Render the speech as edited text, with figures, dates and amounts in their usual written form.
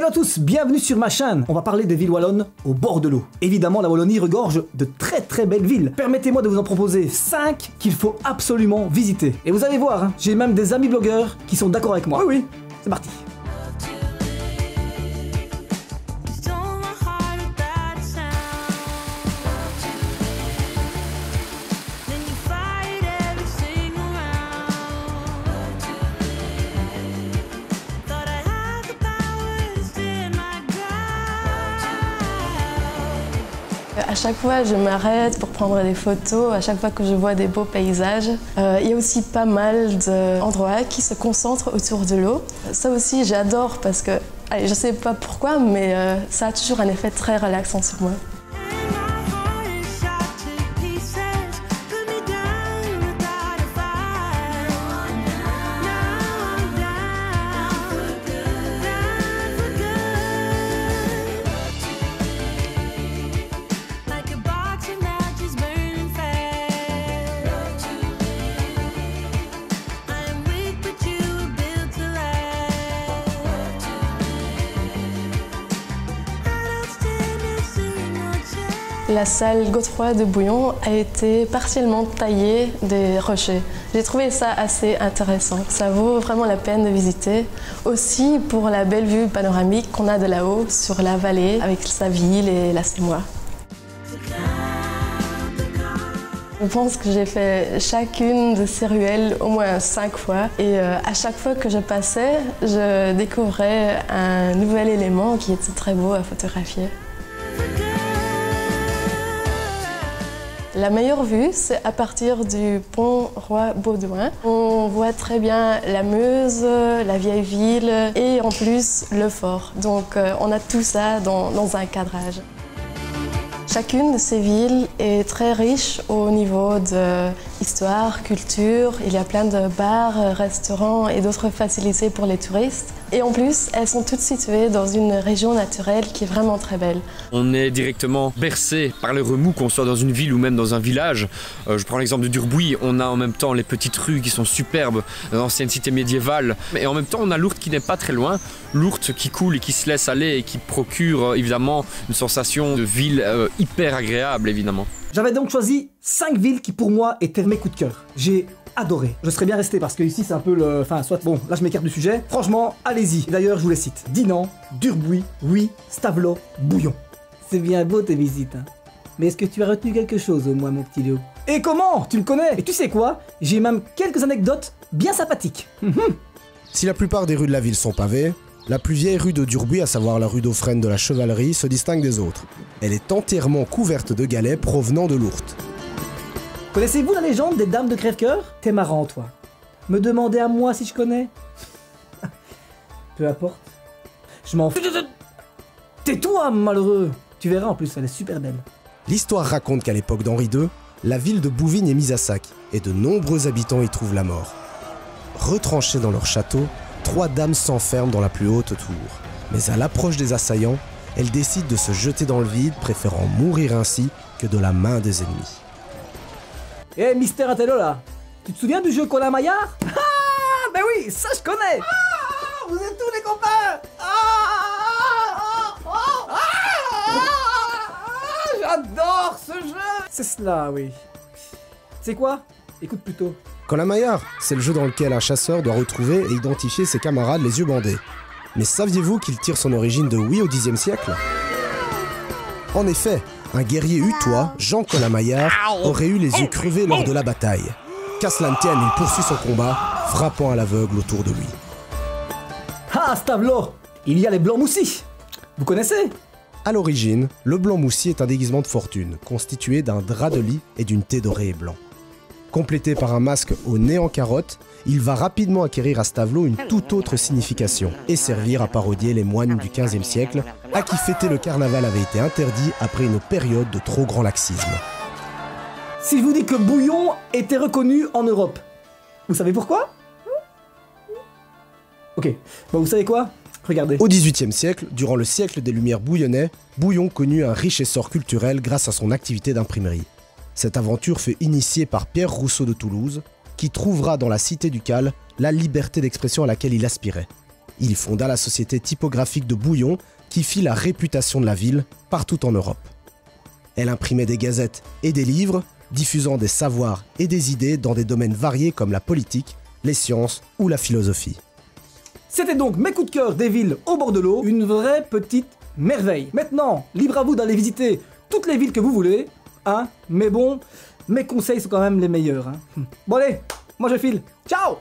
Hello à tous, bienvenue sur ma chaîne. On va parler des villes wallonnes au bord de l'eau. Évidemment, la Wallonie regorge de très belles villes. Permettez-moi de vous en proposer 5 qu'il faut absolument visiter. Et vous allez voir, hein, j'ai même des amis blogueurs qui sont d'accord avec moi. Oui, c'est parti. À chaque fois, je m'arrête pour prendre des photos, à chaque fois que je vois des beaux paysages. Il y a aussi pas mal d'endroits qui se concentrent autour de l'eau. Ça aussi, j'adore parce que, allez, je sais pas pourquoi, mais ça a toujours un effet très relaxant sur moi. La salle Godefroy de Bouillon a été partiellement taillée des rochers. J'ai trouvé ça assez intéressant. Ça vaut vraiment la peine de visiter. Aussi pour la belle vue panoramique qu'on a de là-haut sur la vallée avec sa ville et la Sémois. Je pense que j'ai fait chacune de ces ruelles au moins 5 fois et à chaque fois que je passais, je découvrais un nouvel élément qui était très beau à photographier. La meilleure vue, c'est à partir du pont Roi-Baudouin. On voit très bien la Meuse, la vieille ville et en plus le fort. Donc on a tout ça dans un cadrage. Chacune de ces villes est très riche au niveau de histoire, culture. Il y a plein de bars, restaurants et d'autres facilités pour les touristes. Et en plus, elles sont toutes situées dans une région naturelle qui est vraiment très belle. On est directement bercé par le remous, qu'on soit dans une ville ou même dans un village. Je prends l'exemple de Durbuy, on a en même temps les petites rues qui sont superbes, l'ancienne cité médiévale. Et en même temps, on a l'Ourthe qui n'est pas très loin. L'Ourthe qui coule et qui se laisse aller et qui procure évidemment une sensation de ville hyper agréable évidemment. J'avais donc choisi 5 villes qui pour moi étaient mes coups de cœur. J'ai adoré. Je serais bien resté parce que ici c'est un peu le... Enfin, soit bon, là je m'écarte du sujet. Franchement, allez-y. D'ailleurs, je vous les cite. Dinan, Durbuy, oui, Stavelot, Bouillon. C'est bien beau tes visites, hein. Mais est-ce que tu as retenu quelque chose au moins, mon petit Léo? Et comment? Tu me connais? Et tu sais quoi? J'ai même quelques anecdotes bien sympathiques. Si la plupart des rues de la ville sont pavées, la plus vieille rue de Durbuy, à savoir la rue d'Aufresne de la Chevalerie, se distingue des autres. Elle est entièrement couverte de galets provenant de l'Ourthe. Connaissez-vous la légende des dames de Crèvecoeur? T'es marrant, toi. Me demander à moi si je connais? Peu importe. Je m'en fous. Tais-toi, malheureux. Tu verras en plus, elle est super belle. L'histoire raconte qu'à l'époque d'Henri II, la ville de Bouvines est mise à sac et de nombreux habitants y trouvent la mort. Retranchés dans leur château, 3 dames s'enferment dans la plus haute tour. Mais à l'approche des assaillants, elles décident de se jeter dans le vide, préférant mourir ainsi que de la main des ennemis. Eh, Mister Intello là, tu te souviens du jeu Colin Maillard? Ah, ben oui, ça je connais. Ah, vous êtes tous les copains. J'adore ce jeu. C'est cela, oui. C'est quoi? Écoute plutôt. Colin Maillard, c'est le jeu dans lequel un chasseur doit retrouver et identifier ses camarades les yeux bandés. Mais saviez-vous qu'il tire son origine de au Xe siècle? En effet, un guerrier hutois, Jean Colin Maillard, aurait eu les yeux crevés lors de la bataille. Qu'à cela ne tienne, il poursuit son combat, frappant à l'aveugle autour de lui. Ah, Stavelot, il y a les blancs moussis. Vous connaissez? À l'origine, le blanc moussi est un déguisement de fortune, constitué d'un drap de lit et d'une thé dorée et blanc. Complété par un masque au nez en carotte, il va rapidement acquérir à Stavelot une toute autre signification et servir à parodier les moines du XVe siècle, à qui fêter le carnaval avait été interdit après une période de trop grand laxisme. Si je vous dis que Bouillon était reconnu en Europe, vous savez pourquoi? Ok, bon vous savez quoi? Regardez. Au XVIIIe siècle, durant le siècle des Lumières bouillonnais, Bouillon connut un riche essor culturel grâce à son activité d'imprimerie. Cette aventure fut initiée par Pierre Rousseau de Toulouse, qui trouvera dans la cité ducale la liberté d'expression à laquelle il aspirait. Il fonda la société typographique de Bouillon qui fit la réputation de la ville partout en Europe. Elle imprimait des gazettes et des livres, diffusant des savoirs et des idées dans des domaines variés comme la politique, les sciences ou la philosophie. C'était donc mes coups de cœur des villes au bord de l'eau, une vraie petite merveille. Maintenant, libre à vous d'aller visiter toutes les villes que vous voulez, hein, mais bon, mes conseils sont quand même les meilleurs. Hein. Bon allez, moi je file, ciao!